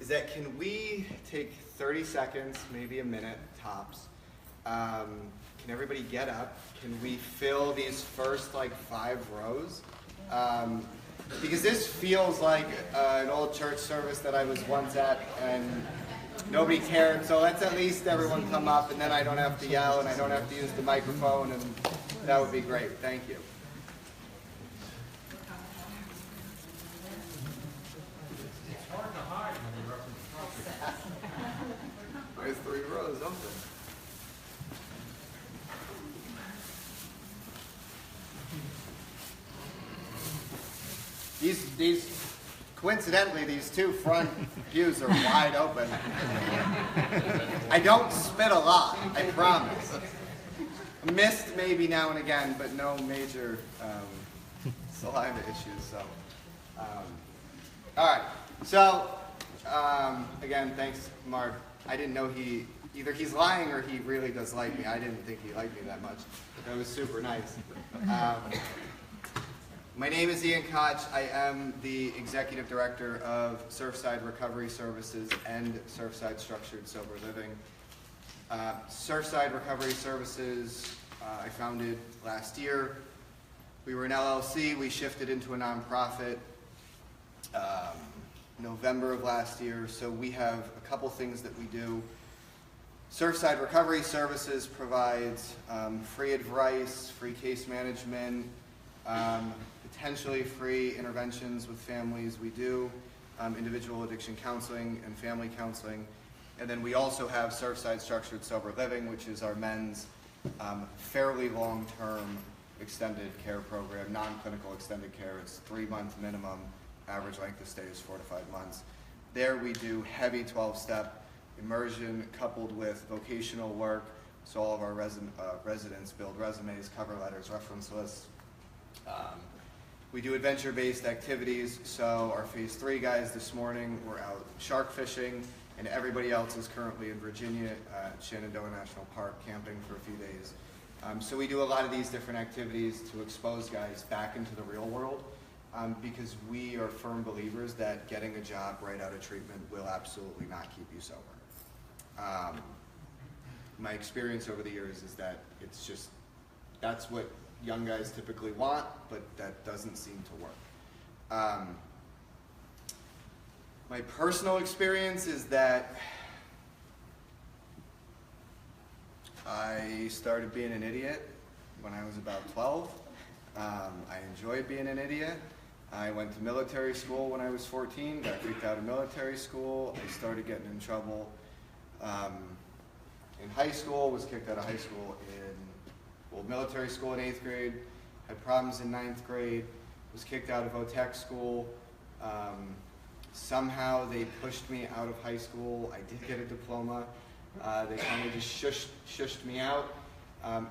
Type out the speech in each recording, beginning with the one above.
is that can we take 30 seconds, maybe a minute tops? Can everybody get up? Can we fill these first like 5 rows? Because this feels like an old church service that I was once at and nobody cared, so let's at least everyone come up and then I don't have to yell and I don't have to use the microphone, and that would be great. Thank you. It's hard to hide when you're up in the front. There's 3 rows open. Coincidentally, these 2 front pews are wide open. I don't spit a lot, I promise. Missed maybe now and again, but no major saliva issues. So, all right. So, again, thanks, Mark. I didn't know either he's lying or he really does like me. I didn't think he liked me that much. That was super nice. My name is Koch. I am the Executive Director of Surfside Recovery Services and Surfside Structured Sober Living. Surfside Recovery Services, I founded last year. We were an LLC. We shifted into a nonprofit November of last year. So we have a couple things that we do. Surfside Recovery Services provides free advice, free case management, potentially free interventions with families. We do individual addiction counseling and family counseling. And then we also have Surfside Structured Sober Living, which is our men's fairly long-term extended care program, non-clinical extended care. It's 3-month minimum. Average length of stay is 4 to 5 months. There we do heavy 12-step immersion coupled with vocational work. So all of our residents build resumes, cover letters, reference lists. We do adventure-based activities. So our phase 3 guys this morning were out shark fishing, and everybody else is currently in Virginia at Shenandoah National Park camping for a few days. So we do a lot of these different activities to expose guys back into the real world, because we are firm believers that getting a job right out of treatment will absolutely not keep you sober. My experience over the years is that it's just, that's what young guys typically want, but that doesn't seem to work. My personal experience is that I started being an idiot when I was about 12. I enjoyed being an idiot. I went to military school when I was 14, got kicked out of military school. I started getting in trouble in high school, was kicked out of high school military school in 8th grade, had problems in 9th grade, was kicked out of OTEC school. Somehow they pushed me out of high school. I did get a diploma. They kind of just shushed me out.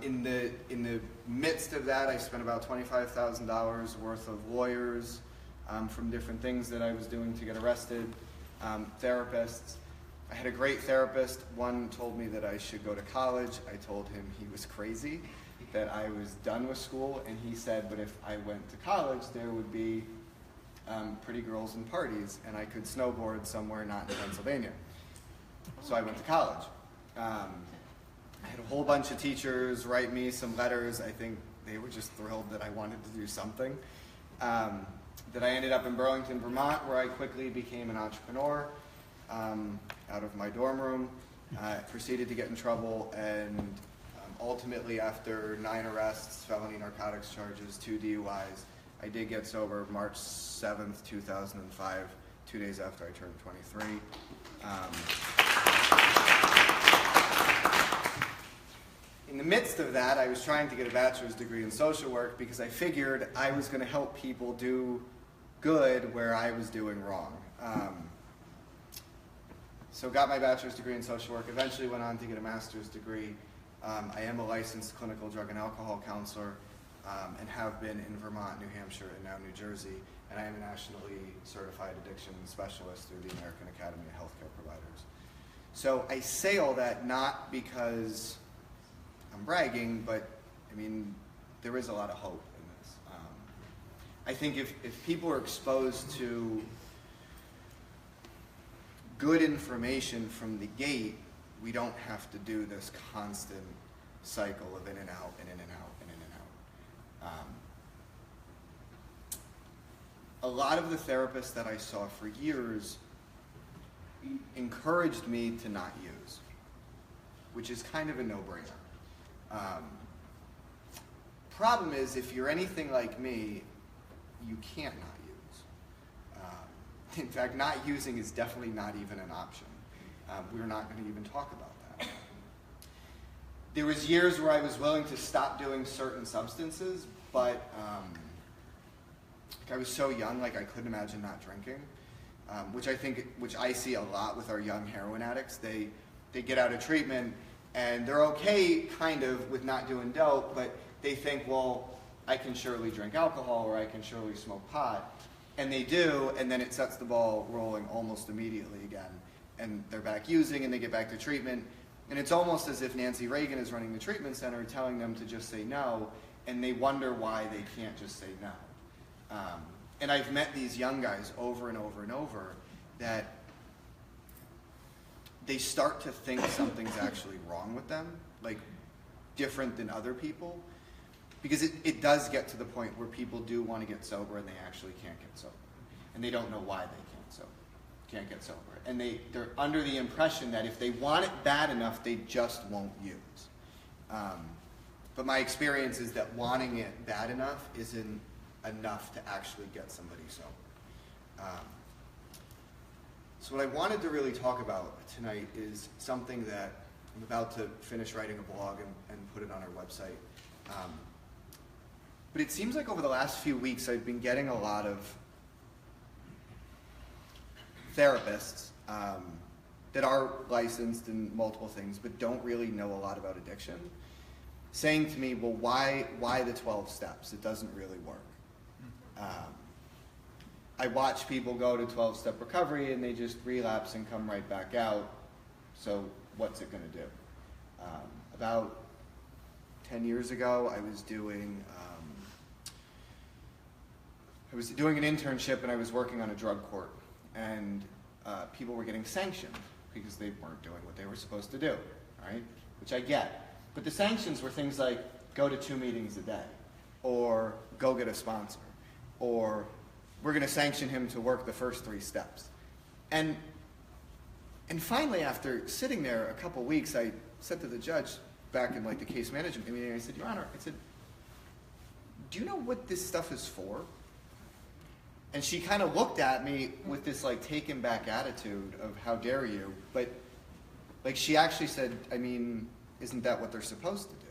In the midst of that, I spent about $25,000 worth of lawyers from different things that I was doing to get arrested, therapists. I had a great therapist. One told me that I should go to college. I told him he was crazy, that I was done with school, and he said, but if I went to college, there would be pretty girls and parties, and I could snowboard somewhere not in Pennsylvania. So I went to college. I had a whole bunch of teachers write me some letters. I think they were just thrilled that I wanted to do something. That I ended up in Burlington, Vermont, where I quickly became an entrepreneur out of my dorm room. Proceeded to get in trouble, and ultimately after 9 arrests, felony narcotics charges, 2 DUIs, I did get sober March 7th, 2005, 2 days after I turned 23. In the midst of that, I was trying to get a bachelor's degree in social work because I figured I was going to help people do good where I was doing wrong. So got my bachelor's degree in social work, eventually went on to get a master's degree. I am a licensed clinical drug and alcohol counselor and have been in Vermont, New Hampshire, and now New Jersey. And I am a nationally certified addiction specialist through the American Academy of Healthcare Providers. So I say all that not because I'm bragging, but I mean, there is a lot of hope in this. I think if people are exposed to good information from the gate, we don't have to do this constant cycle of in and out and in and out and in and out. A lot of the therapists that I saw for years encouraged me to not use, which is kind of a no-brainer. Problem is, if you're anything like me, you can't not use. In fact, not using is definitely not even an option. We're not going to even talk about that. There was years where I was willing to stop doing certain substances, but I was so young, like I couldn't imagine not drinking, which I see a lot with our young heroin addicts. They get out of treatment and they're okay kind of with not doing dope, but they think, well, I can surely drink alcohol or I can surely smoke pot. And they do, and then it sets the ball rolling almost immediately again. And they're back using and they get back to treatment. And it's almost as if Nancy Reagan is running the treatment center telling them to just say no, and they wonder why they can't just say no. And I've met these young guys over and over and over that they start to think something's actually wrong with them, like different than other people, because it does get to the point where people do want to get sober and they actually can't get sober. And they don't know why they can't get sober. And they're under the impression that if they want it bad enough, they just won't use. But my experience is that wanting it bad enough isn't enough to actually get somebody sober. So what I wanted to really talk about tonight is something that I'm about to finish writing a blog and put it on our website. But it seems like over the last few weeks I've been getting a lot of therapists that are licensed in multiple things but don't really know a lot about addiction, saying to me, well, why the 12 steps? It doesn't really work. I watch people go to 12-step recovery and they just relapse and come right back out. So what's it going to do? About 10 years ago, I was doing an internship and I was working on a drug court, and people were getting sanctioned because they weren't doing what they were supposed to do, right? Which I get. But the sanctions were things like go to 2 meetings a day, or go get a sponsor, or we're going to sanction him to work the first 3 steps. And finally, after sitting there a couple weeks, I said to the judge back in like the case management meeting, I said, Your Honor, I said, do you know what this stuff is for? And she kind of looked at me with this like taken back attitude of how dare you, but like she actually said, I mean, isn't that what they're supposed to do?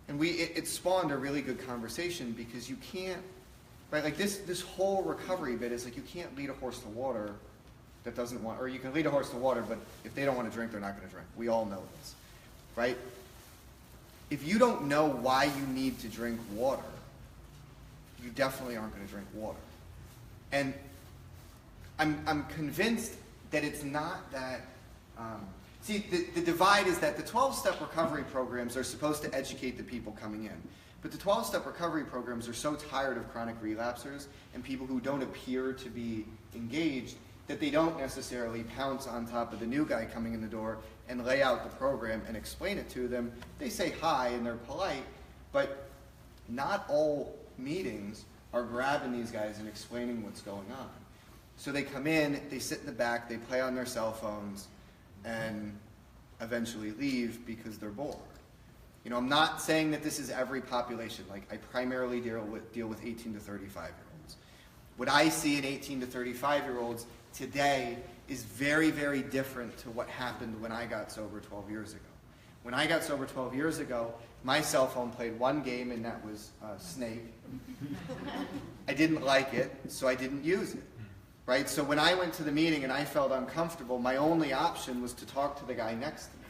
And it spawned a really good conversation, because you can't, right, like this whole recovery bit is like you can't lead a horse to water that doesn't want, or you can lead a horse to water, but if they don't want to drink, they're not going to drink. We all know this, right? If you don't know why you need to drink water, you definitely aren't going to drink water. And I'm convinced that it's not that, see, the divide is that the 12-step recovery programs are supposed to educate the people coming in. But the 12-step recovery programs are so tired of chronic relapsers and people who don't appear to be engaged that they don't necessarily pounce on top of the new guy coming in the door and lay out the program and explain it to them. They say hi and they're polite, but not all meetings are grabbing these guys and explaining what's going on. So they come in, they sit in the back, they play on their cell phones, and eventually leave because they're bored. You know, I'm not saying that this is every population. Like, I primarily deal with 18 to 35-year-olds. What I see in 18 to 35-year-olds today is very, very different to what happened when I got sober 12 years ago. When I got sober 12 years ago, my cell phone played one game, and that was Snake. I didn't like it, so I didn't use it. Right? So when I went to the meeting and I felt uncomfortable, my only option was to talk to the guy next to me.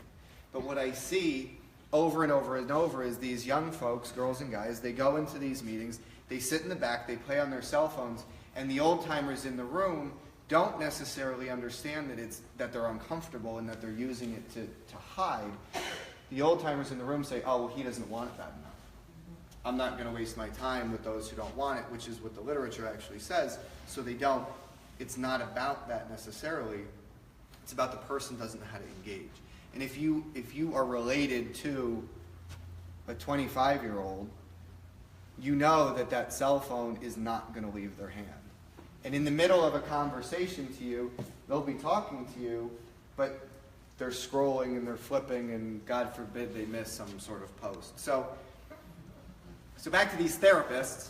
But what I see over and over and over is these young folks, girls and guys, they go into these meetings, they sit in the back, they play on their cell phones, and the old-timers in the room don't necessarily understand that they're uncomfortable and that they're using it to hide. The old-timers in the room say, oh, well, he doesn't want it bad enough. I'm not going to waste my time with those who don't want it, which is what the literature actually says, so they don't. it's not about that necessarily. It's about the person doesn't know how to engage. And if you are related to a 25-year-old, you know that that cell phone is not going to leave their hand. And in the middle of a conversation to you, they'll be talking to you, but they're scrolling and they're flipping, and God forbid they miss some sort of post. So back to these therapists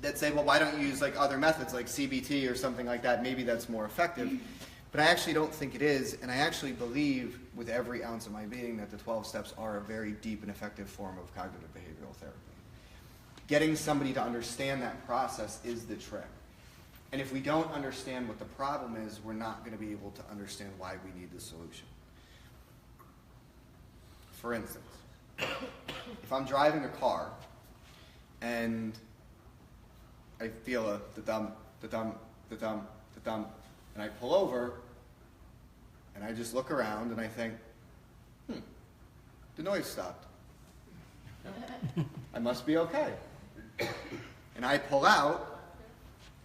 that say, well, why don't you use like other methods like CBT or something like that? Maybe that's more effective. But I actually don't think it is, and I actually believe with every ounce of my being that the 12 steps are a very deep and effective form of cognitive behavioral therapy. Getting somebody to understand that process is the trick. And if we don't understand what the problem is, we're not going to be able to understand why we need the solution. For instance, if I'm driving a car and I feel a da-dum, da-dum, da-dum, da-dum, and I pull over and I just look around and I think, the noise stopped. I must be okay. And I pull out,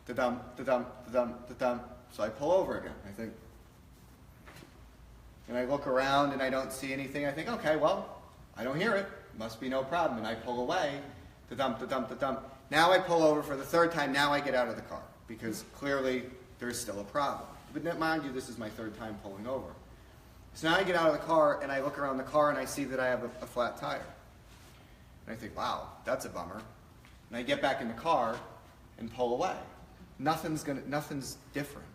da-dum, da-dum, da-dum, da-dum, so I pull over again. I think, and I look around and I don't see anything. I think, okay, well, I don't hear it. Must be no problem. And I pull away, da-dum, da-dum, da-dum. Now I pull over for the third time. Now I get out of the car because clearly there's still a problem. But mind you, this is my third time pulling over. So now I get out of the car and I look around the car and I see that I have a flat tire. And I think, wow, that's a bummer. And I get back in the car and pull away. Nothing's different.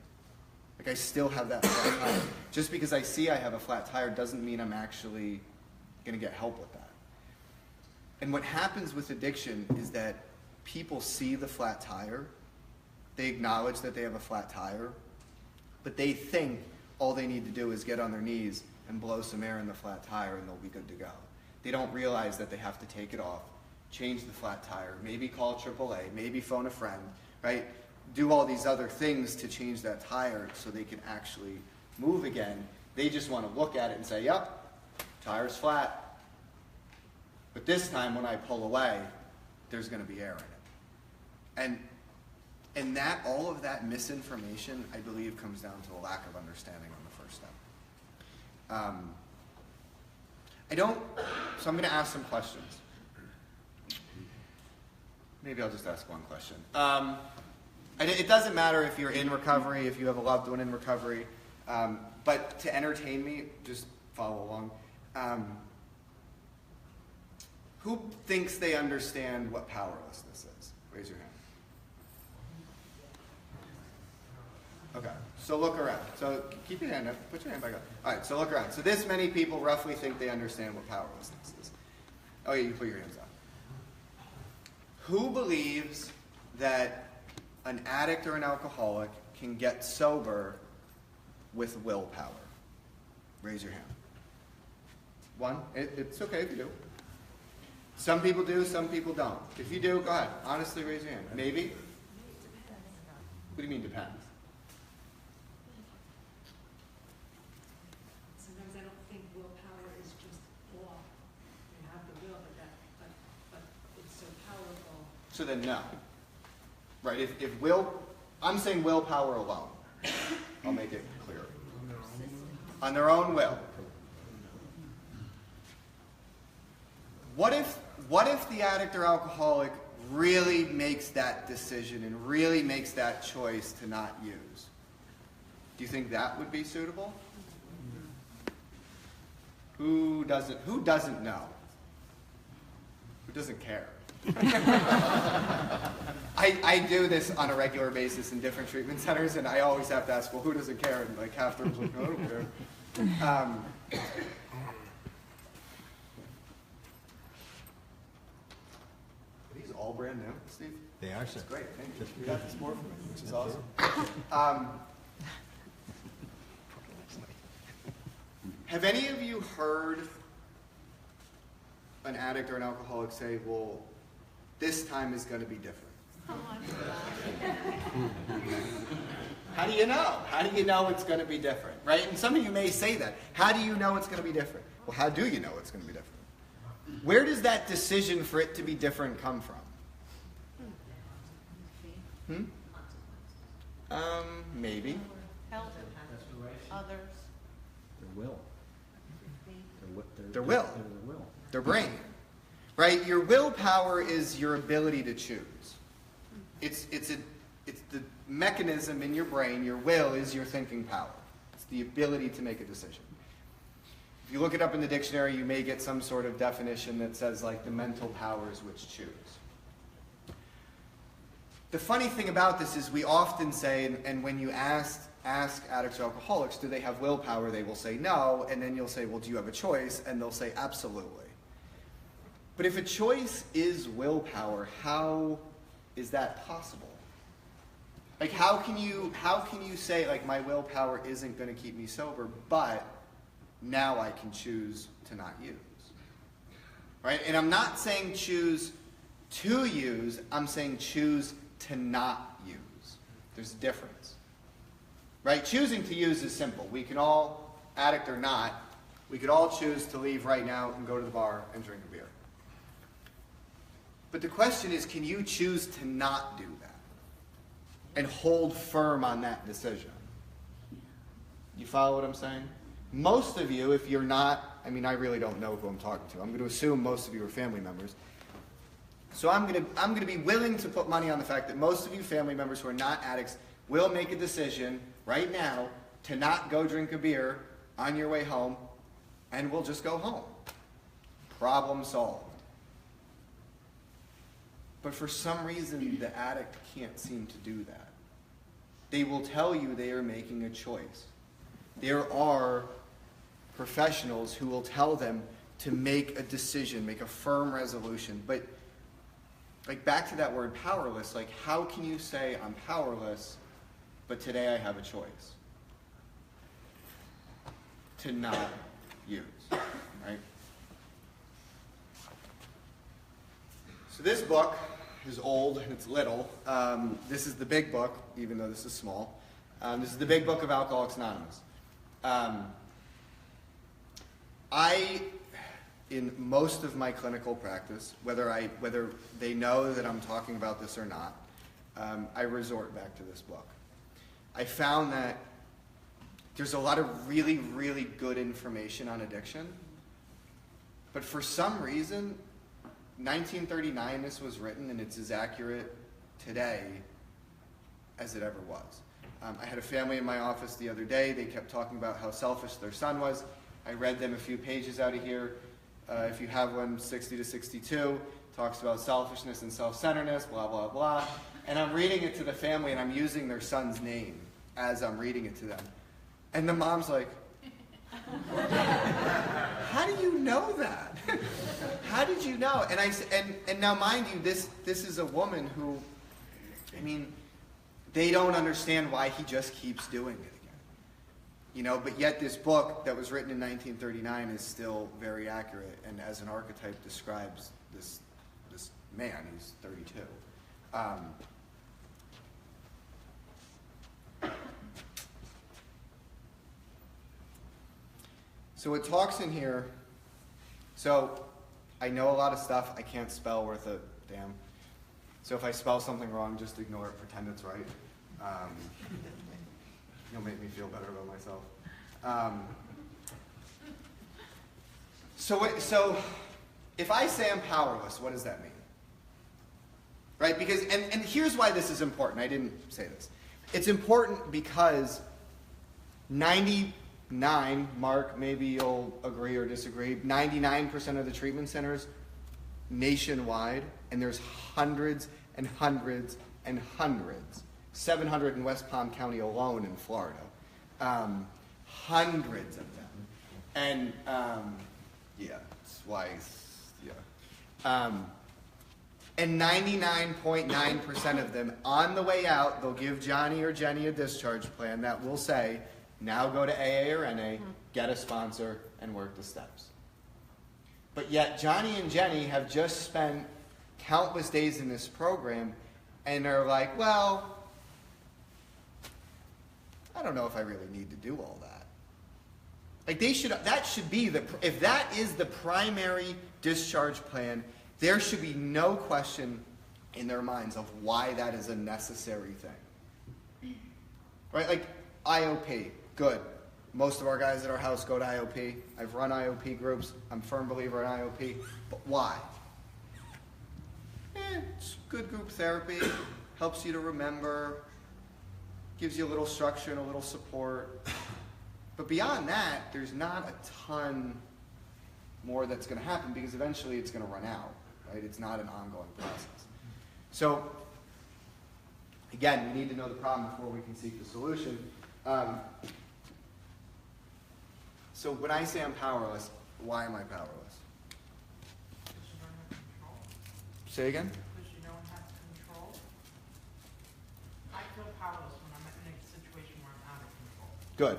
Like I still have that flat tire. Just because I see I have a flat tire doesn't mean I'm actually going to get help with that. And what happens with addiction is that people see the flat tire, they acknowledge that they have a flat tire, but they think all they need to do is get on their knees and blow some air in the flat tire and they'll be good to go. They don't realize that they have to take it off, change the flat tire, maybe call AAA, maybe phone a friend, right? Do all these other things to change that tire so they can actually move again. They just want to look at it and say, yep, tire's flat. But this time when I pull away, there's going to be air in it. And that, all of that misinformation, I believe, comes down to a lack of understanding on the first step. So I'm going to ask some questions. Maybe I'll just ask one question. It doesn't matter if you're in recovery, if you have a loved one in recovery, but to entertain me, just follow along. Who thinks they understand what powerlessness is? Raise your hand. Okay, so look around. So keep your hand up, put your hand back up. All right, so look around. So this many people roughly think they understand what powerlessness is. Oh yeah, you put your hands up. Who believes that an addict or an alcoholic can get sober with willpower? Raise your hand. One, it's okay if you do. Some people do, some people don't. If you do, go ahead. Honestly, raise your hand. Maybe? What do you mean depends? Sometimes I don't think willpower is just law. You have the will, but it's so powerful. So then no. Right, I'm saying willpower alone. I'll make it clear. On their own will. What if the addict or alcoholic really makes that decision and really makes that choice to not use? Do you think that would be suitable? Who doesn't know? Who doesn't care? I do this on a regular basis in different treatment centers, and I always have to ask, well, who doesn't care? And like half the room's like, no, I don't care. Are these all brand new, Steve? They are, sir. That's great. Thank you. You got this more for me, which is awesome. Have any of you heard an addict or an alcoholic say, well, this time is going to be different? How do you know? How do you know it's going to be different, right? And some of you may say that. How do you know it's going to be different? Well, how do you know it's going to be different? Where does that decision for it to be different come from? Maybe. Held That's the right. others. Their will. Their will. Their will. Their brain. Right? Your willpower is your ability to choose. It's the mechanism in your brain. Your will is your thinking power. It's the ability to make a decision. If you look it up in the dictionary, you may get some sort of definition that says like the mental powers which choose. The funny thing about this is we often say, and when you ask addicts or alcoholics, do they have willpower? They will say no, and then you'll say, well, do you have a choice? And they'll say absolutely. But if a choice is willpower, how is that possible? Like how can you say like my willpower isn't going to keep me sober, but now I can choose to not use? Right? And I'm not saying choose to use, I'm saying choose to not use. There's a difference. Right? Choosing to use is simple. We can all, addict or not, we could all choose to leave right now and go to the bar and drink a beer. But the question is, can you choose to not do that? And hold firm on that decision? You follow what I'm saying? Most of you, if you're not, I mean, I really don't know who I'm talking to. I'm going to assume most of you are family members. So I'm going to be willing to put money on the fact that most of you family members who are not addicts will make a decision right now to not go drink a beer on your way home, and we'll just go home. Problem solved. But for some reason, the addict can't seem to do that. They will tell you they are making a choice. There are professionals who will tell them to make a decision, make a firm resolution. But like back to that word powerless, like how can you say I'm powerless, but today I have a choice to not use, right? So this book is old and it's little. This is the big book, even though this is small. This is the big book of Alcoholics Anonymous. In most of my clinical practice, whether they know that I'm talking about this or not, I resort back to this book. I found that there's a lot of really, really good information on addiction, but for some reason, 1939 this was written, and it's as accurate today as it ever was. I had a family in my office the other day. They kept talking about how selfish their son was. I read them a few pages out of here. If you have one, 60 to 62, talks about selfishness and self-centeredness, blah, blah, blah. And I'm reading it to the family, and I'm using their son's name as I'm reading it to them. And the mom's like, how do you know that? How did you know? And now mind you, this is a woman who, I mean, they don't understand why he just keeps doing it again. You know, but yet this book that was written in 1939 is still very accurate, and as an archetype describes this man. He's 32. So it talks in here. So I know a lot of stuff. I can't spell worth a damn. So if I spell something wrong, just ignore it. Pretend it's right. You'll make me feel better about myself. So if I say I'm powerless, what does that mean? Right? Because and here's why this is important. I didn't say this. It's important because 99, Mark, maybe you'll agree or disagree, 99% of the treatment centers nationwide, and there's hundreds and hundreds and hundreds, 700 in West Palm County alone in Florida, hundreds of them. And yeah, it's why, yeah. And 99.9% of them, on the way out, they'll give Johnny or Jenny a discharge plan that will say, now go to AA or NA, get a sponsor, and work the steps. But yet Johnny and Jenny have just spent countless days in this program, and are like, well, I don't know if I really need to do all that. Like that should be if that is the primary discharge plan, there should be no question in their minds of why that is a necessary thing. right? Like IOP, good. Most of our guys at our house go to IOP. I've run IOP groups. I'm a firm believer in IOP. But why? It's good group therapy. Helps you to remember. Gives you a little structure and a little support. But beyond that, there's not a ton more that's going to happen because eventually it's going to run out, right? It's not an ongoing process. So, again, we need to know the problem before we can seek the solution. So when I say I'm powerless, why am I powerless? Because you don't have control. Say again? Because you don't have control. I feel powerless when I'm in a situation where I'm out of control. Good.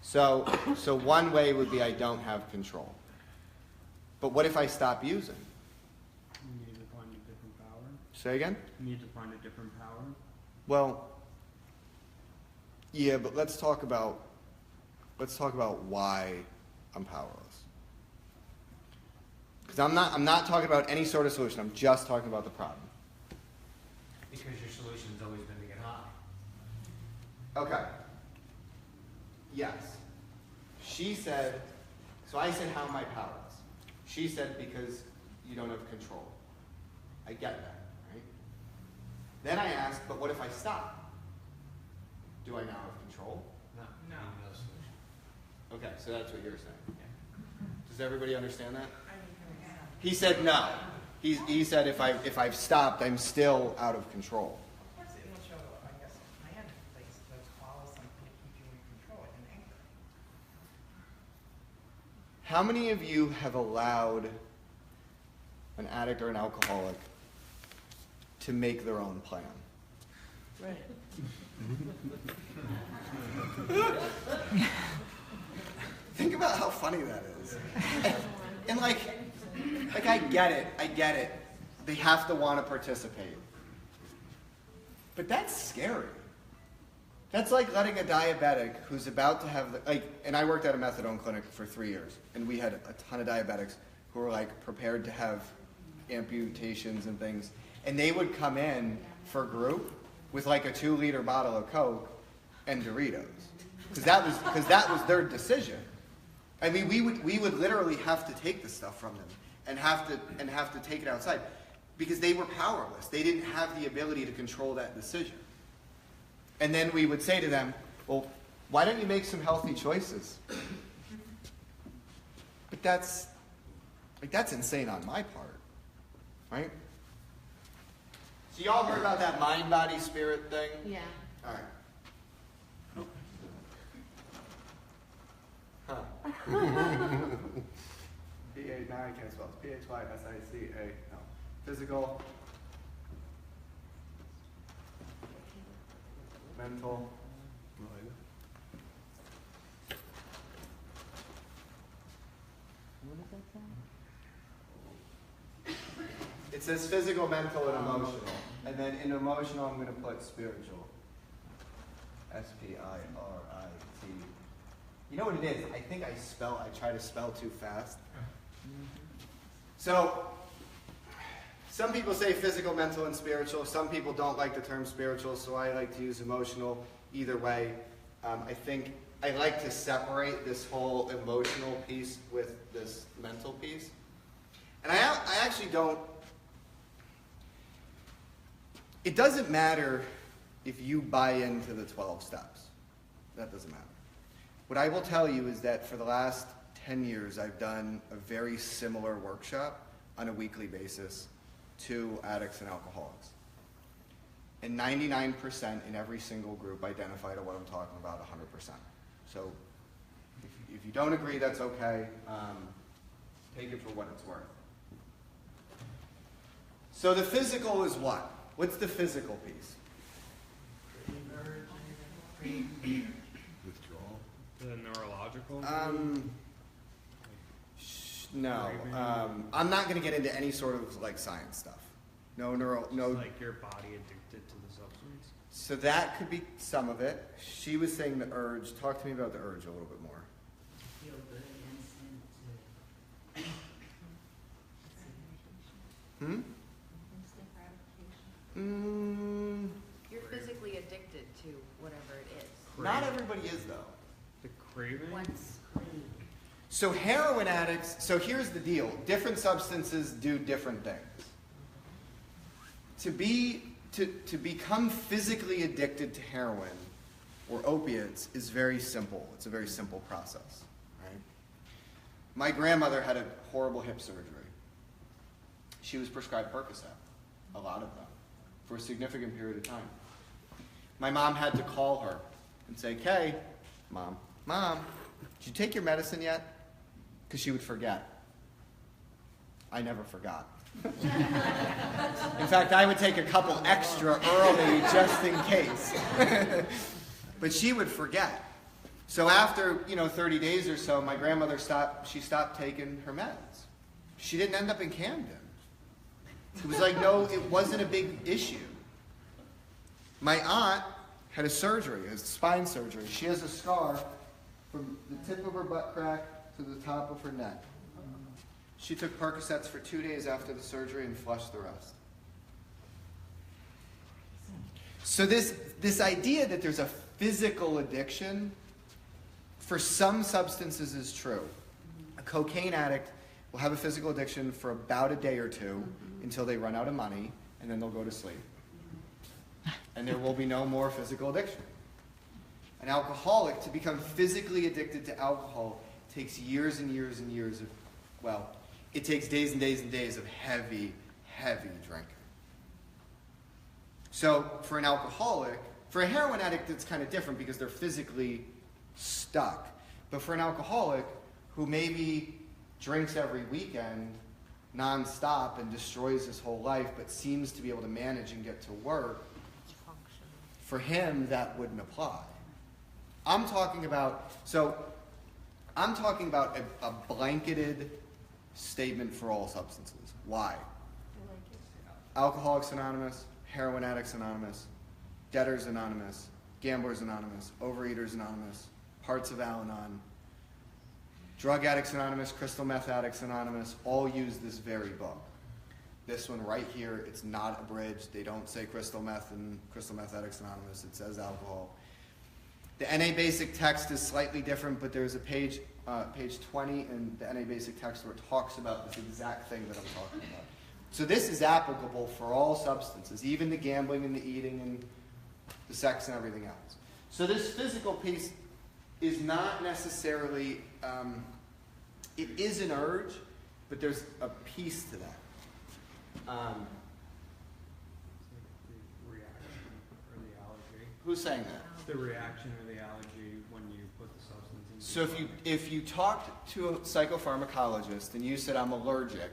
So one way would be I don't have control. But what if I stop using? You need to find a different power. Say again? You need to find a different power. Well, yeah, but let's talk about why I'm powerless. Because I'm not talking about any sort of solution. I'm just talking about the problem. Because your solution's always been to get high. Okay. Yes. She said, so I said, how am I powerless? She said, because you don't have control. I get that, right? Then I asked, but what if I stop? Do I now have control? No. No. No solution. Okay, so that's what you're saying. Does everybody understand that? I mean, yeah. He said no. He said if I've stopped, I'm still out of control. Of course, it will show, I guess, a plan in place that's flawless and can keep you in control and anchor. How many of you have allowed an addict or an alcoholic to make their own plan? Right. Think about how funny that is. And like I get it. They have to want to participate. But that's scary. That's like letting a diabetic who's about to have, and I worked at a methadone clinic for 3 years, and we had a ton of diabetics who were like prepared to have amputations and things, and they would come in for group with like a 2-liter bottle of Coke and Doritos, because that was their decision. I mean, we would literally have to take the stuff from them and have to take it outside because they were powerless. They didn't have the ability to control that decision. And then we would say to them, well, why don't you make some healthy choices? But that's insane on my part, right? So y'all heard about that mind, body, spirit thing? Yeah. All right. Huh. P-A, now I can't spell it. P-H-Y-S-I-C-A. No. Physical. Mental. What does that say? It says physical, mental, and emotional. And then in emotional, I'm going to put spiritual. S-P-I-R-I-T. You know what it is? I think I try to spell too fast. So, some people say physical, mental, and spiritual. Some people don't like the term spiritual, so I like to use emotional. Either way, I think I like to separate this whole emotional piece with this mental piece. And I actually don't. It doesn't matter if you buy into the 12 steps. That doesn't matter. What I will tell you is that for the last 10 years, I've done a very similar workshop on a weekly basis to addicts and alcoholics. And 99% in every single group identify to what I'm talking about 100%. So if you don't agree, that's okay. Take it for what it's worth. So the physical is what? What's the physical piece? Withdrawal. The neurological. No. I'm not going to get into any sort of like science stuff. No. Like your body addicted to the substance. So that could be some of it. She was saying the urge. Talk to me about the urge a little bit more. Feel good instant. Instant gratification. You're physically addicted to whatever it is. Not everybody is, though. The craving? Once. So heroin addicts, so here's the deal. Different substances do different things. To become physically addicted to heroin or opiates is very simple. It's a very simple process. Right? My grandmother had a horrible hip surgery. She was prescribed Percocet, a lot of them, for a significant period of time. My mom had to call her and say, "Kay, Mom, did you take your medicine yet?" Because she would forget. I never forgot. In fact, I would take a couple extra early just in case. But she would forget. So after 30 days or so, my grandmother stopped taking her meds. She didn't end up in Camden. It was like, no, it wasn't a big issue. My aunt had a surgery, a spine surgery. She has a scar from the tip of her butt crack to the top of her neck. She took Percocets for 2 days after the surgery and flushed the rest. So this idea that there's a physical addiction for some substances is true. A cocaine addict will have a physical addiction for about a day or two until they run out of money, and then they'll go to sleep. And there will be no more physical addiction. An alcoholic, to become physically addicted to alcohol, takes years and years and years of, it takes days and days and days of heavy, heavy drinking. So for an alcoholic, for a heroin addict, it's kind of different because they're physically stuck. But for an alcoholic who maybe drinks every weekend nonstop and destroys his whole life, but seems to be able to manage and get to work, for him that wouldn't apply. I'm talking about a blanketed statement for all substances. Why? Alcoholics Anonymous, Heroin Addicts Anonymous, Debtors Anonymous, Gamblers Anonymous, Overeaters Anonymous, Hearts of Al-Anon, Drug Addicts Anonymous, Crystal Meth Addicts Anonymous, all use this very book. This one right here, it's not abridged. They don't say Crystal Meth and Crystal Meth Addicts Anonymous. It says alcohol. The NA Basic text is slightly different, but there's a page 20 in the NA Basic text where it talks about this exact thing that I'm talking about. So this is applicable for all substances, even the gambling and the eating and the sex and everything else. So this physical piece is not necessarily, it is an urge, but there's a piece to that. The reaction or the allergy. Who's saying that? The reaction or the allergy when you put the substance in. So if you talked to a psychopharmacologist and you said, "I'm allergic,"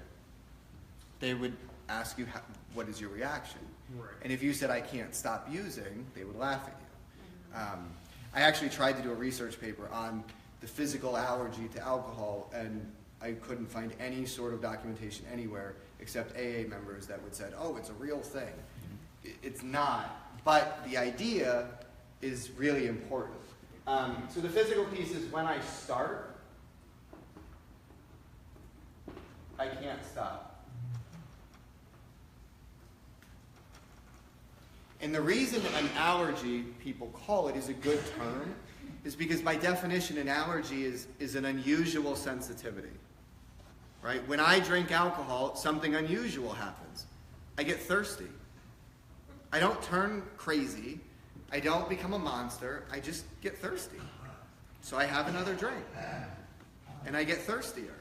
they would ask you, what is your reaction? Right. And if you said, "I can't stop using," they would laugh at you. I actually tried to do a research paper on the physical allergy to alcohol, and I couldn't find any sort of documentation anywhere except AA members that would say, "Oh, it's a real thing." It's not, but the idea is really important. So the physical piece is when I start, I can't stop. And the reason an allergy, people call it, is a good term is because by definition an allergy is an unusual sensitivity. Right? When I drink alcohol, something unusual happens. I get thirsty. I don't turn crazy. I don't become a monster. I just get thirsty. So I have another drink. And I get thirstier.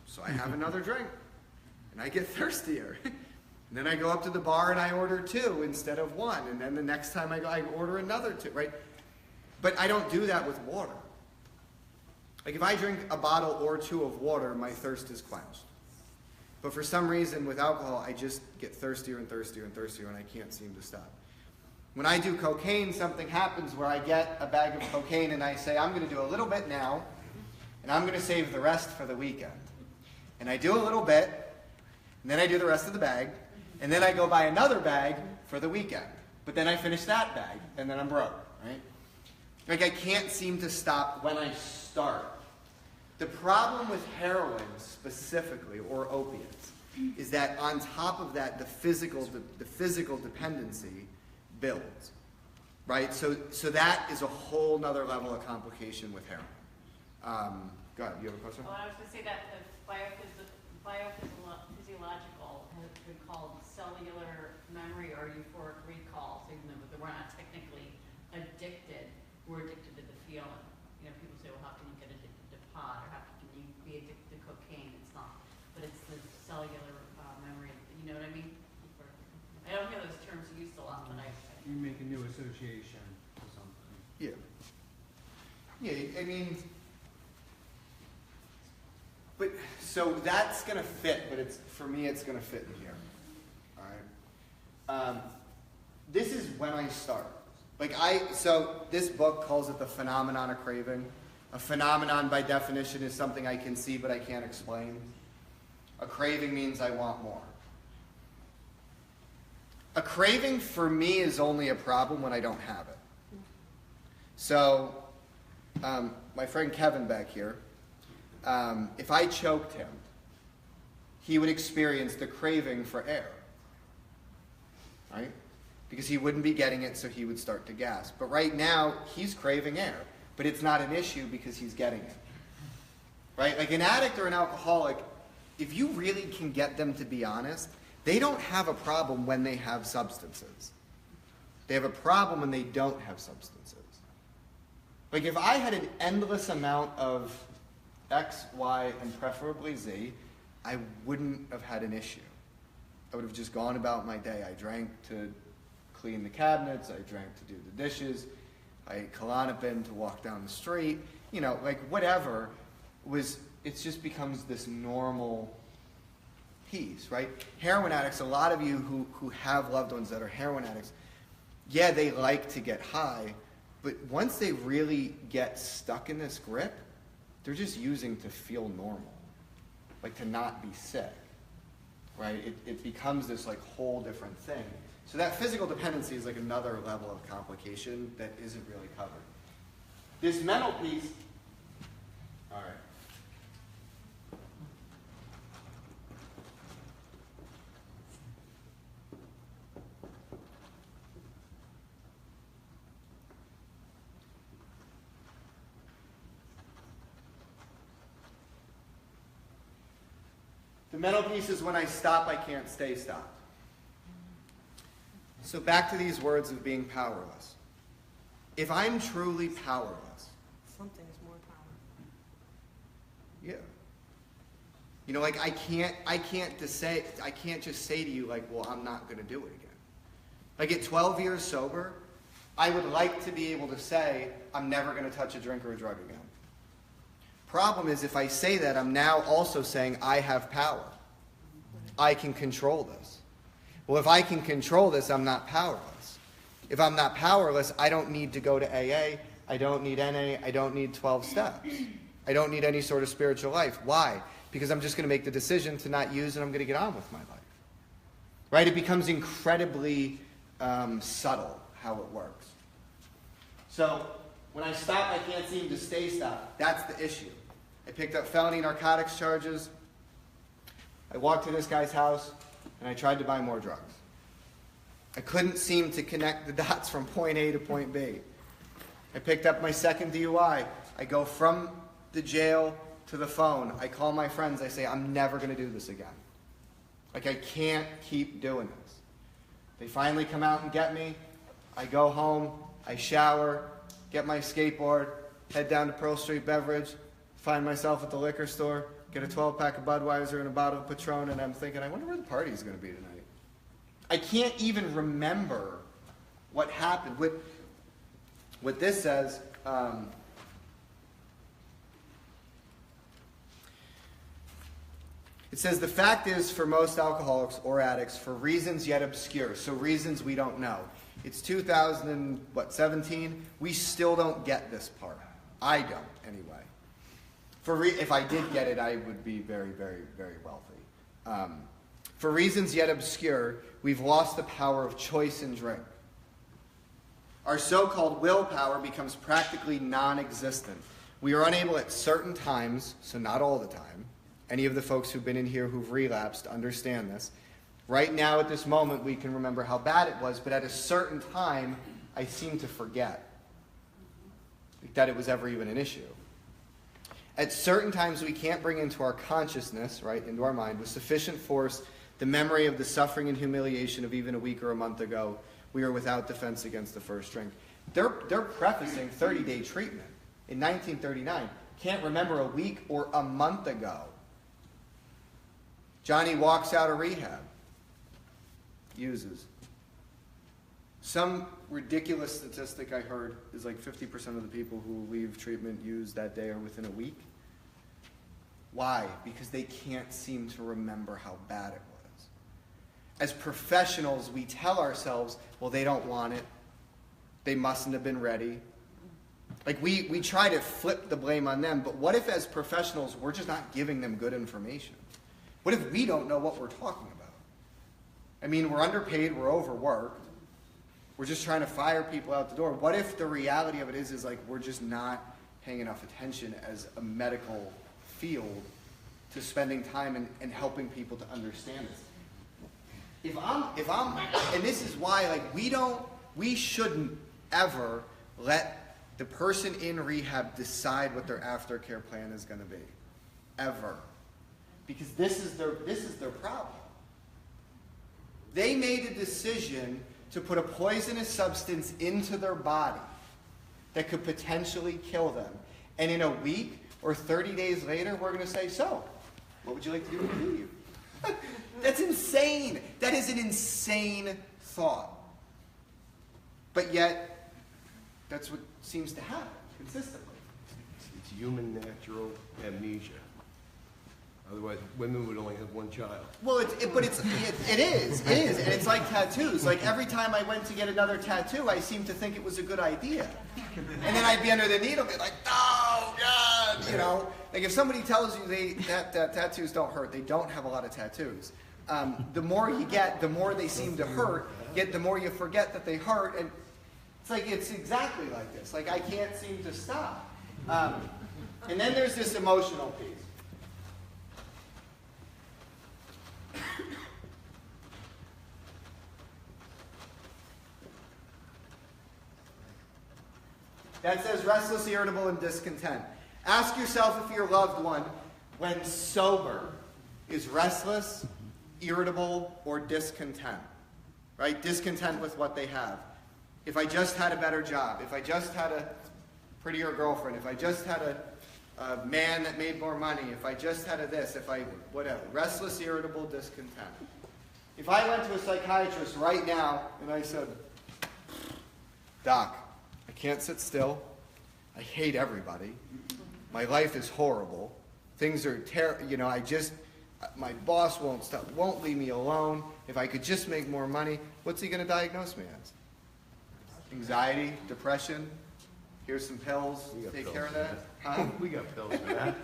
So I have another drink. And I get thirstier. And then I go up to the bar and I order 2 instead of 1. And then the next time I go, I order another 2, right? But I don't do that with water. Like if I drink a bottle or 2 of water, my thirst is quenched. But for some reason with alcohol, I just get thirstier and thirstier and thirstier and I can't seem to stop. When I do cocaine, something happens where I get a bag of cocaine and I say, "I'm going to do a little bit now, and I'm going to save the rest for the weekend." And I do a little bit, and then I do the rest of the bag, and then I go buy another bag for the weekend. But then I finish that bag, and then I'm broke, right? Like I can't seem to stop when I start. The problem with heroin specifically, or opiates, is that on top of that, the physical dependency builds. right? So that is a whole nother level of complication with heroin. Go ahead, you have a question? Well, I was going to say that the biophysiological has been called cellular memory or euphoric recall, so even though we're not technically addicted, we're addicted to the feeling. You know, people say, well, how can you get addicted to pot, or how can you be addicted to cocaine? It's not, but it's the cellular memory. You know what I mean? I don't hear those terms used a lot, but You make a new association to something. Yeah. Yeah, I mean, but so that's gonna fit, but for me it's gonna fit in here. All right. This is when I start. So this book calls it the phenomenon of craving. A phenomenon by definition is something I can see but I can't explain. A craving means I want more. A craving for me is only a problem when I don't have it. So, my friend Kevin back here, if I choked him, he would experience the craving for air, right? Because he wouldn't be getting it, so he would start to gasp. But right now, he's craving air, but it's not an issue because he's getting it, right? Like an addict or an alcoholic, if you really can get them to be honest, they don't have a problem when they have substances. They have a problem when they don't have substances. Like if I had an endless amount of X, Y, and preferably Z, I wouldn't have had an issue. I would have just gone about my day. I drank to clean the cabinets. I drank to do the dishes. I ate Klonopin to walk down the street. You know, like whatever it just becomes this normal piece, right? Heroin addicts, a lot of you who have loved ones that are heroin addicts, yeah, they like to get high, but once they really get stuck in this grip, they're just using to feel normal, like to not be sick, right? It becomes this like whole different thing. So that physical dependency is like another level of complication that isn't really covered. This mental piece, all right. The mental piece is when I stop, I can't stay stopped. So back to these words of being powerless. If I'm truly powerless, Something's more powerful. yeah. You know, like I can't just say to you like, well, I'm not going to do it again. Like at 12 years sober, I would like to be able to say, I'm never going to touch a drink or a drug again. Problem is, if I say that, I'm now also saying I have power. I can control this. Well, if I can control this, I'm not powerless. If I'm not powerless, I don't need to go to AA. I don't need NA. I don't need 12 steps. I don't need any sort of spiritual life. Why? Because I'm just going to make the decision to not use and I'm going to get on with my life. Right? It becomes incredibly subtle how it works. So when I stop, I can't seem to stay stopped. That's the issue. I picked up felony narcotics charges. I walked to this guy's house, and I tried to buy more drugs. I couldn't seem to connect the dots from point A to point B. I picked up my second DUI. I go from the jail to the phone. I call my friends. I say, I'm never going to do this again. Like, I can't keep doing this. They finally come out and get me. I go home. I shower, get my skateboard, head down to Pearl Street Beverage, find myself at the liquor store, get a 12-pack of Budweiser and a bottle of Patron, and I'm thinking, I wonder where the party's going to be tonight. I can't even remember what happened. What this says, it says, the fact is, for most alcoholics or addicts, for reasons yet obscure, so reasons we don't know. It's 2017. We still don't get this part. I don't, anyway. If I did get it, I would be very, very, very wealthy. For reasons yet obscure, we've lost the power of choice in drink. Our so-called willpower becomes practically non-existent. We are unable at certain times, so not all the time. Any of the folks who've been in here who've relapsed understand this. Right now, at this moment, we can remember how bad it was, but at a certain time, I seem to forget that it was ever even an issue. At certain times, we can't bring into our consciousness, right, into our mind, with sufficient force the memory of the suffering and humiliation of even a week or a month ago. We are without defense against the first drink. They're prefacing 30-day treatment in 1939. Can't remember a week or a month ago. Johnny walks out of rehab. Uses. Some ridiculous statistic I heard is like 50% of the people who leave treatment use that day are within a week. Why? Because they can't seem to remember how bad it was. As professionals, we tell ourselves, well, they don't want it. They mustn't have been ready. Like we try to flip the blame on them, but what if as professionals we're just not giving them good information? What if we don't know what we're talking about? I mean, we're underpaid, we're overworked. We're just trying to fire people out the door. What if the reality of it is like we're just not paying enough attention as a medical field to spending time and helping people to understand this? If I'm, and this is why, like, we shouldn't ever let the person in rehab decide what their aftercare plan is going to be, ever, because this is their problem. They made a decision to put a poisonous substance into their body that could potentially kill them, and in a week or 30 days later, we're going to say, so, what would you like to do with you? That's insane. That is an insane thought. But yet, that's what seems to happen consistently. It's human natural amnesia. Otherwise, women would only have one child. Well, it is, and it's like tattoos. Like every time I went to get another tattoo, I seemed to think it was a good idea, and then I'd be under the needle, be like, "Oh God," you know. Like if somebody tells you that tattoos don't hurt, they don't have a lot of tattoos. The more you get, the more they seem to hurt. Yet the more you forget that they hurt, and it's exactly like this. Like I can't seem to stop. And then there's this emotional piece. That says restless, irritable, and discontent. Ask yourself if your loved one, when sober, is restless, irritable, or discontent. Right? Discontent with what they have. If I just had a better job, if I just had a prettier girlfriend, if I just had a man that made more money, if I just had a this, if I, whatever. Restless, irritable, discontent. If I went to a psychiatrist right now and I said, Doc, I can't sit still. I hate everybody. My life is horrible. Things are my boss won't leave me alone. If I could just make more money, what's he going to diagnose me as? Anxiety, depression. Here's some pills. Take care of that. Huh? We got pills for that.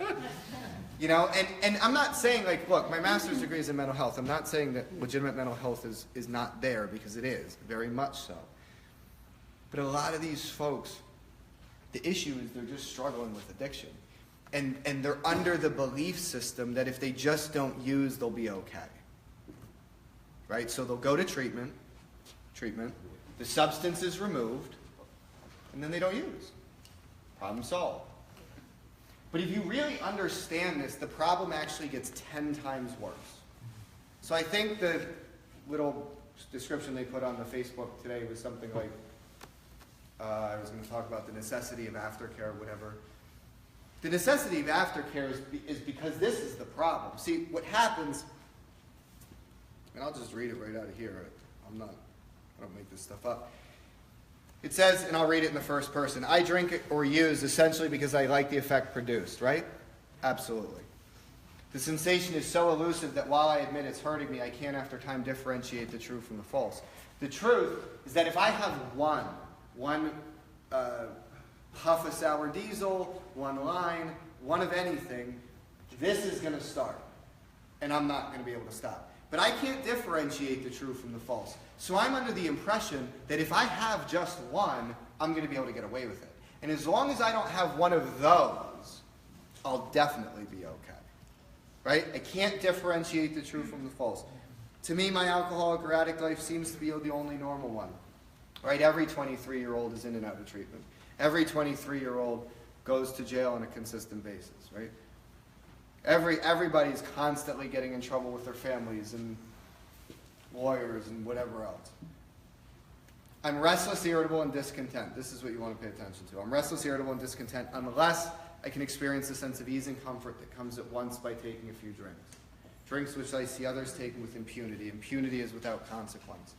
You know, and I'm not saying, like, look, my master's degree is in mental health. I'm not saying that legitimate mental health is not there, because it is, very much so. But a lot of these folks, the issue is they're just struggling with addiction. And they're under the belief system that if they just don't use, they'll be okay. Right? So they'll go to treatment, the substance is removed, and then they don't use. Problem solved. But if you really understand this, the problem actually gets 10 times worse. So I think the little description they put on the Facebook today was something like, I was going to talk about the necessity of aftercare or whatever. The necessity of aftercare is because this is the problem. See, what happens, and I'll just read it right out of here. I don't make this stuff up. It says, and I'll read it in the first person, I drink or use essentially because I like the effect produced, right? Absolutely. The sensation is so elusive that while I admit it's hurting me, I can't after time differentiate the true from the false. The truth is that if I have one puff of sour diesel, one line, one of anything, this is going to start. And I'm not going to be able to stop. But I can't differentiate the true from the false. So I'm under the impression that if I have just one, I'm going to be able to get away with it. And as long as I don't have one of those, I'll definitely be okay. Right? I can't differentiate the true from the false. To me, my alcoholic or addict life seems to be the only normal one. right? Every 23-year-old is in and out of treatment. Every 23-year-old goes to jail on a consistent basis, right? Everybody's constantly getting in trouble with their families and lawyers and whatever else. I'm restless, irritable, and discontent. This is what you want to pay attention to. I'm restless, irritable, and discontent unless I can experience a sense of ease and comfort that comes at once by taking a few drinks. Drinks which I see others taking with impunity. Impunity is without consequence.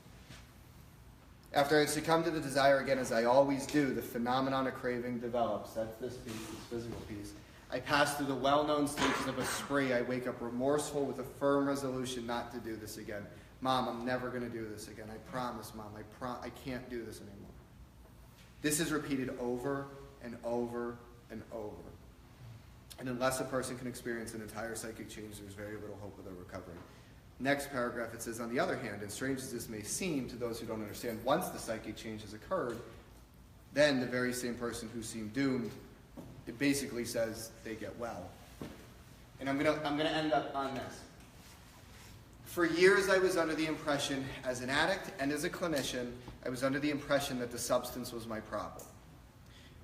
After I succumb to the desire again, as I always do, the phenomenon of craving develops. That's this piece, this physical piece. I pass through the well-known stages of a spree. I wake up remorseful with a firm resolution not to do this again. Mom, I'm never going to do this again. I promise, Mom. I can't do this anymore. This is repeated over and over and over. And unless a person can experience an entire psychic change, there's very little hope of their recovery. Next paragraph, it says, on the other hand, and strange as this may seem to those who don't understand, once the psychic change has occurred, then the very same person who seemed doomed, it basically says they get well. And I'm gonna end up on this. For years, I was under the impression, as an addict and as a clinician, I was under the impression that the substance was my problem.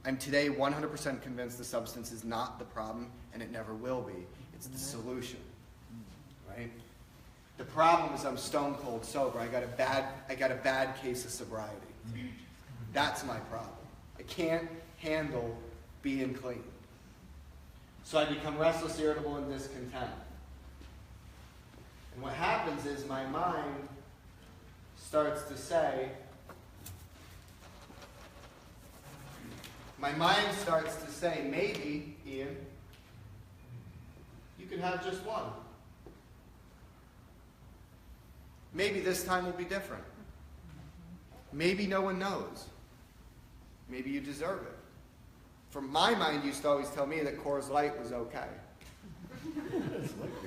I'm today 100% convinced the substance is not the problem, and it never will be. It's the solution, right? The problem is I'm stone cold sober. I got a bad case of sobriety. That's my problem. I can't handle being clean. So I become restless, irritable, and discontent. And what happens is my mind starts to say, maybe, Ian, you can have just one. Maybe this time will be different. Maybe no one knows. Maybe you deserve it. From my mind, you used to always tell me that Coors Light was okay.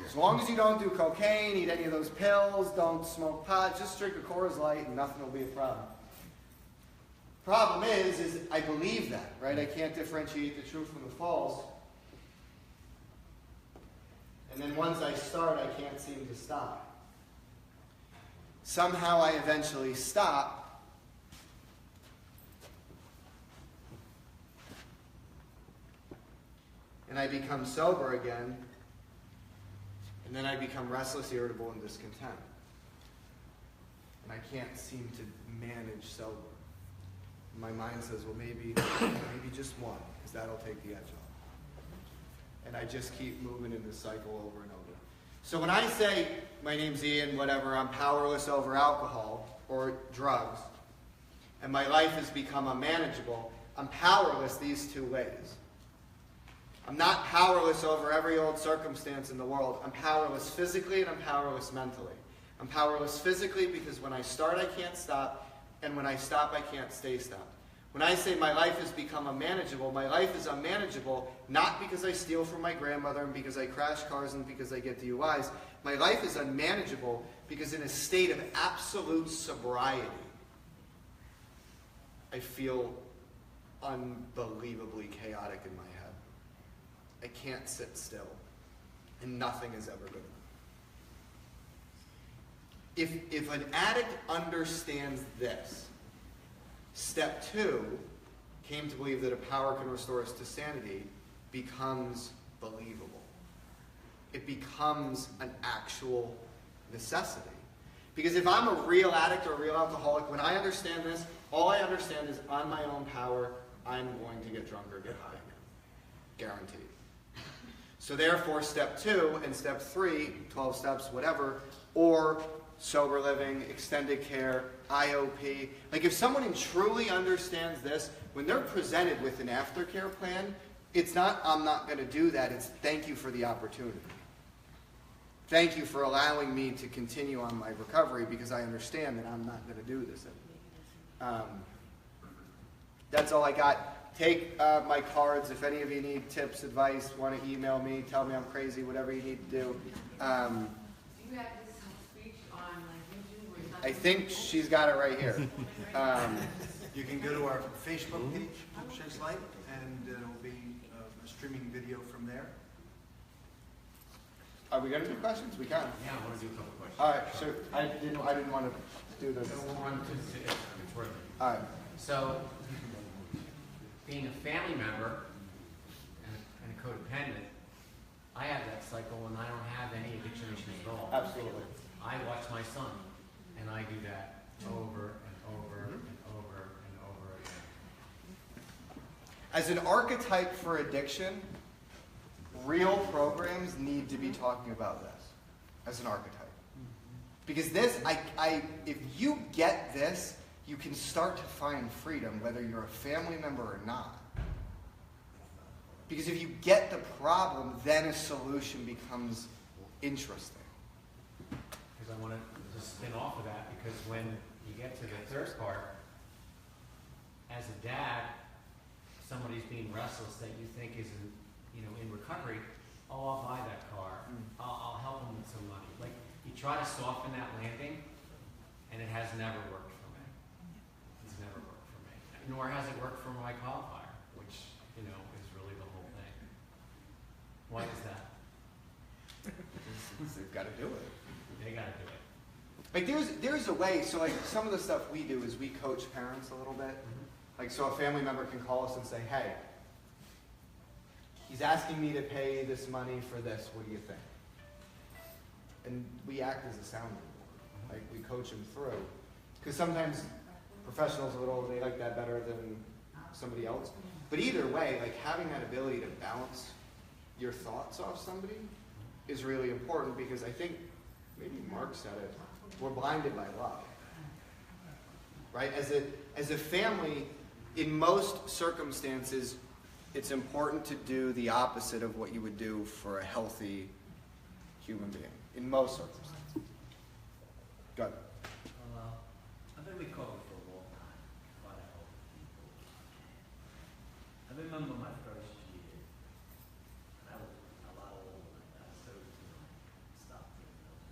As long as you don't do cocaine, eat any of those pills, don't smoke pot, just drink a Coors Light and nothing will be a problem. Problem is I believe that, right? I can't differentiate the true from the false. And then once I start, I can't seem to stop. Somehow I eventually stop. And I become sober again. And then I become restless, irritable, and discontent. And I can't seem to manage sober. My mind says, well, maybe just one, because that'll take the edge off. And I just keep moving in this cycle over and over. So when I say, my name's Ian, whatever, I'm powerless over alcohol or drugs, and my life has become unmanageable, I'm powerless these two ways. I'm not powerless over every old circumstance in the world. I'm powerless physically and I'm powerless mentally. I'm powerless physically because when I start, I can't stop, and when I stop, I can't stay stopped. When I say my life has become unmanageable, my life is unmanageable not because I steal from my grandmother and because I crash cars and because I get DUIs. My life is unmanageable because in a state of absolute sobriety, I feel unbelievably chaotic in my head. I can't sit still, and nothing is ever good enough. If an addict understands this, step 2, came to believe that a power can restore us to sanity, becomes believable. It becomes an actual necessity. Because if I'm a real addict or a real alcoholic, when I understand this, all I understand is on my own power, I'm going to get drunk or get high. Guaranteed. So therefore, step 2 and step 3, 12 steps, whatever, or sober living, extended care, IOP. Like if someone truly understands this, when they're presented with an aftercare plan, it's not, I'm not going to do that, it's thank you for the opportunity. Thank you for allowing me to continue on my recovery because I understand that I'm not going to do this anymore. That's all I got. Take my cards. If any of you need tips, advice, want to email me, tell me I'm crazy, whatever you need to do. Do you have this speech on YouTube where you talk I think she's got it right here. You can go to our Facebook page, Sheds Light, and there will be a streaming video from there. Are we gonna do questions? We can. Yeah, I want to do a couple questions. All right, so I didn't want to do this. So we'll run to it's worth it. All right. So, being a family member and a codependent, I have that cycle when I don't have any addiction issues at all. Absolutely. I watch my son, and I do that over and over and over and over again. As an archetype for addiction, real programs need to be talking about this as an archetype. Because this, if you get this, you can start to find freedom, whether you're a family member or not. Because if you get the problem, then a solution becomes interesting. Because I want to just spin off of that, because when you get to the third part, as a dad, somebody's being restless that you think is in recovery, oh, I'll buy that car. I'll help them with some money. Like, you try to soften that landing, and it has never worked for me. It's never worked for me. Nor has it worked for my qualifier, which, is really the whole thing. Why is that? They've got to do it. They got to do it. Like there's a way, so like some of the stuff we do is we coach parents a little bit. Like so a family member can call us and say, hey, he's asking me to pay this money for this, what do you think? And we act as a sounding board. Like we coach them through. Because sometimes professionals they like that better than somebody else. But either way, like having that ability to bounce your thoughts off somebody is really important, because I think, maybe Mark said it, we're blinded by love. Right? As a family, in most circumstances, it's important to do the opposite of what you would do for a healthy human being. In most circumstances. Go ahead. I've been recovering for a long time, trying to help people. I remember my first year, and I was a lot older than that. I was 13, stopped taking those.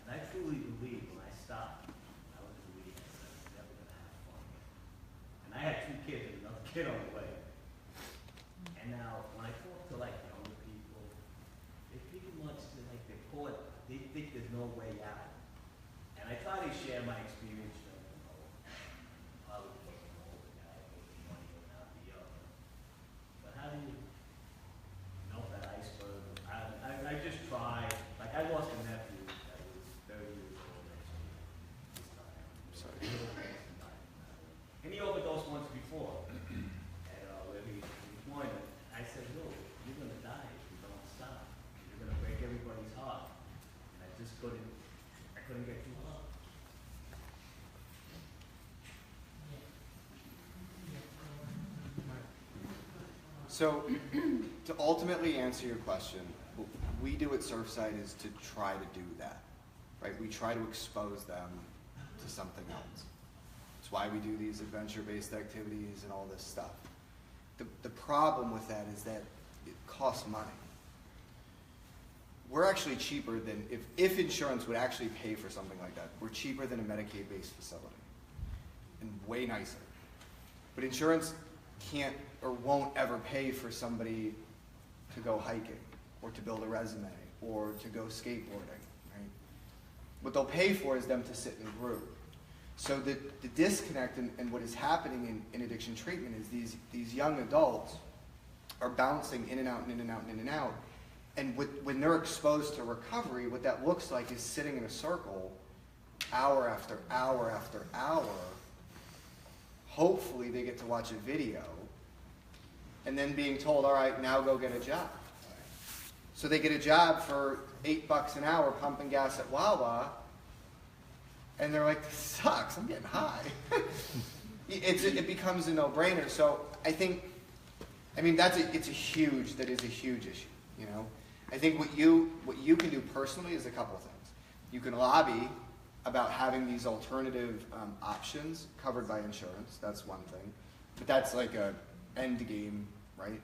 And I truly believed when I stopped, I was believing I was never going to have fun again. And I had 2 kids and another kid on the way. And now, when I talk to younger people, they pretty much they're caught. They think there's no way out. And I try to share my experience. I was an older guy, making money and not the other. But how do you melt that iceberg? I just try. Like I lost a nephew that was 30 years old next year. This time. Sorry. And he overdosed once before. And where he pointed, I said, "Look, you're gonna die if you don't stop. You're gonna break everybody's heart." And I just couldn't get too hard. So, to ultimately answer your question, what we do at Surfside is to try to do that, right? We try to expose them to something else. That's why we do these adventure-based activities and all this stuff. The problem with that is that it costs money. We're actually cheaper than, if insurance would actually pay for something like that, we're cheaper than a Medicaid-based facility and way nicer. But insurance can't or won't ever pay for somebody to go hiking or to build a resume or to go skateboarding, right? What they'll pay for is them to sit in a group. So the disconnect and what is happening in addiction treatment is these young adults are bouncing in and out and in and out and in and out. And when they're exposed to recovery, what that looks like is sitting in a circle hour after hour after hour. Hopefully they get to watch a video and then being told, all right, now go get a job. So they get a job for $8 an hour pumping gas at Wawa, and they're like, this sucks, I'm getting high. It becomes a no-brainer. So I think, it's a huge issue, you know? I think what you can do personally is a couple things. You can lobby about having these alternative options covered by insurance. That's one thing. But that's like a end game, right?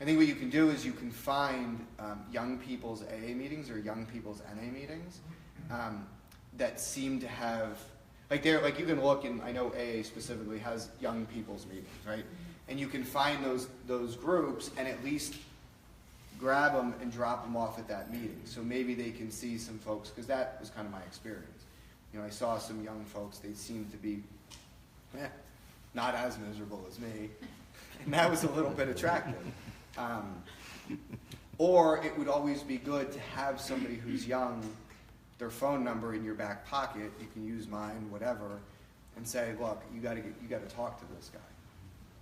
I think what you can do is you can find young people's AA meetings or young people's NA meetings that seem to have, you can look, and I know AA specifically has young people's meetings, right? And you can find those groups, and at least grab them and drop them off at that meeting. So maybe they can see some folks, because that was kind of my experience. You know, I saw some young folks, they seemed to be not as miserable as me, and that was a little bit attractive. Or it would always be good to have somebody who's young, their phone number in your back pocket, you can use mine, whatever, and say, look, you gotta talk to this guy.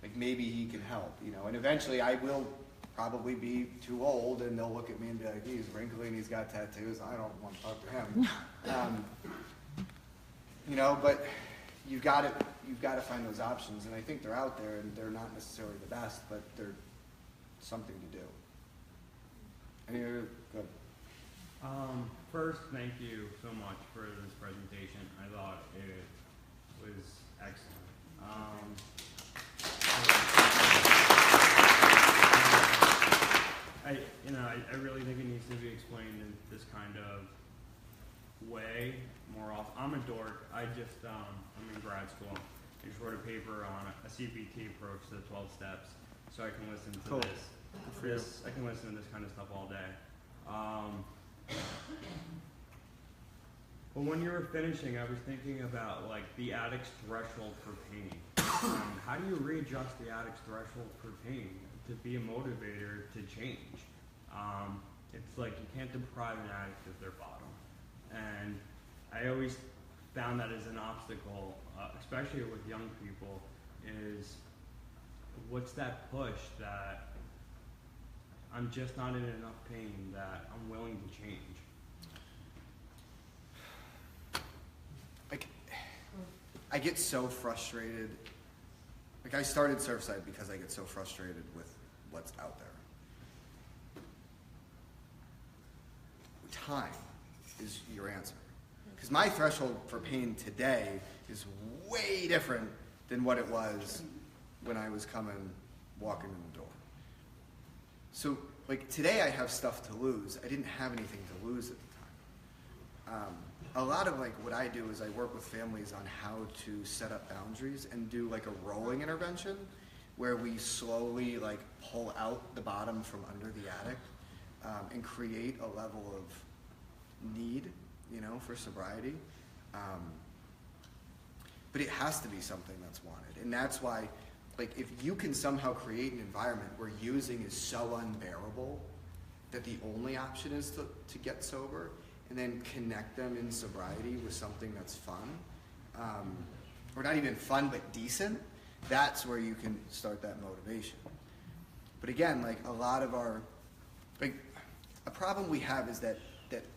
Like maybe he can help, you know, and eventually I will probably be too old and they'll look at me and be like, he's wrinkly and he's got tattoos, I don't want to talk to him. You know, but you've got to find those options, and I think they're out there, and they're not necessarily the best, but they're something to do. Any other? Good. First, thank you so much for this presentation. I thought it was excellent. I really think it needs to be explained in this kind of way more often. I'm a dork. I'm in grad school. I just wrote a paper on a CPT approach to the 12 steps, so I can listen to I can listen to this kind of stuff all day. But when you were finishing, I was thinking about like the addict's threshold for pain. How do you readjust the addict's threshold for pain to be a motivator to change? It's like you can't deprive an addict of their bottom. And I always found that as an obstacle, especially with young people, is what's that push that I'm just not in enough pain that I'm willing to change? I get so frustrated. Like I started Surfside because I get so frustrated with what's out there. Time is your answer. Because my threshold for pain today is way different than what it was when I was walking in the door. So, like today I have stuff to lose. I didn't have anything to lose at the time. A lot of like what I do is I work with families on how to set up boundaries and do like a rolling intervention where we slowly like pull out the bottom from under the addict and create a level of need, you know, for sobriety. But it has to be something that's wanted. And that's why, like, if you can somehow create an environment where using is so unbearable that the only option is to get sober, and then connect them in sobriety with something that's fun, or not even fun, but decent, that's where you can start that motivation. But again, like a lot of our, like, a problem we have is that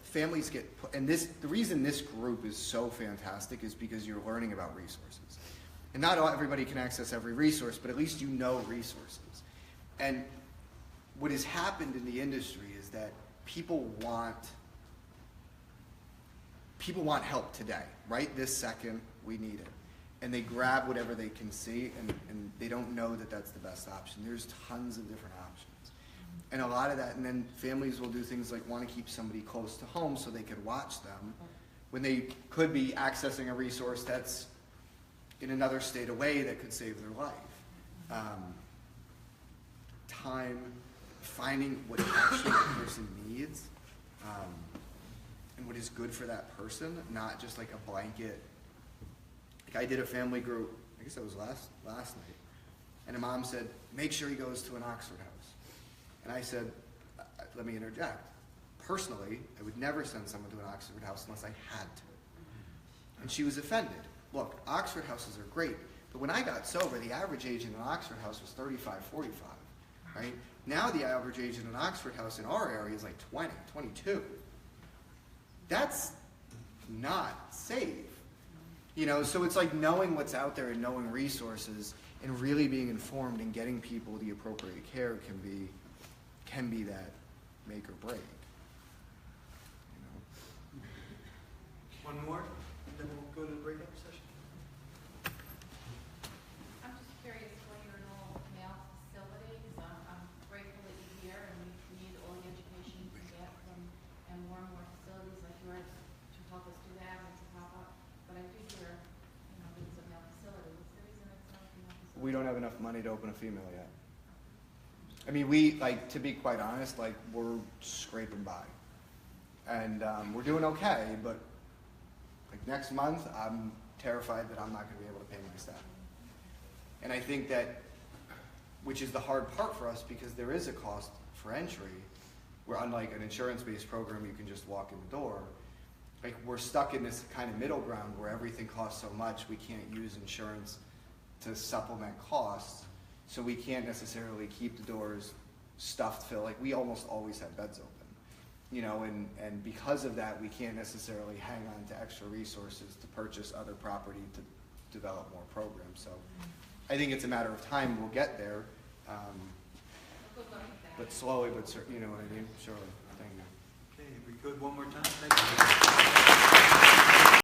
families get put, and the reason this group is so fantastic is because you're learning about resources. And not everybody can access every resource, but at least you know resources. And what has happened in the industry is that people want help today, right? This second, we need it. And they grab whatever they can see, and they don't know that that's the best option. There's tons of different options. And a lot of that, and then families will do things like want to keep somebody close to home so they could watch them when they could be accessing a resource that's in another state away that could save their life. Time, finding what actually the person needs, and what is good for that person, not just like a blanket. Like I did a family group, I guess that was last night, and a mom said, make sure he goes to an Oxford house. And I said, let me interject. Personally, I would never send someone to an Oxford house unless I had to. And she was offended. Look, Oxford houses are great, but when I got sober, the average age in an Oxford house was 35, 45, right? Now the average age in an Oxford house in our area is like 20, 22. That's not safe. You know, so it's like knowing what's out there and knowing resources and really being informed and getting people the appropriate care can be that make or break. You know? One more, and then we'll go to the breakout session. I'm just curious why you're an all-male facility, because I'm grateful that you're here, and we need all the education we can get from, and more facilities like yours to help us do that and to pop up. But I do hear, you know, it's a male facility. What's the reason it's not a female facility? We don't have enough money to open a female yet. I mean, we, like, to be quite honest, like, we're scraping by. And we're doing okay, but like next month, I'm terrified that I'm not gonna be able to pay my staff. And I think that, which is the hard part for us, because there is a cost for entry, where unlike an insurance-based program, you can just walk in the door. Like, we're stuck in this kind of middle ground where everything costs so much, we can't use insurance to supplement costs, so we can't necessarily keep the doors stuffed full. Like, we almost always have beds open, you know, and because of that, we can't necessarily hang on to extra resources to purchase other property to develop more programs. So I think it's a matter of time, we'll get there, but slowly, but you know what I mean? Surely. Thank you. Okay, we good one more time? Thank you.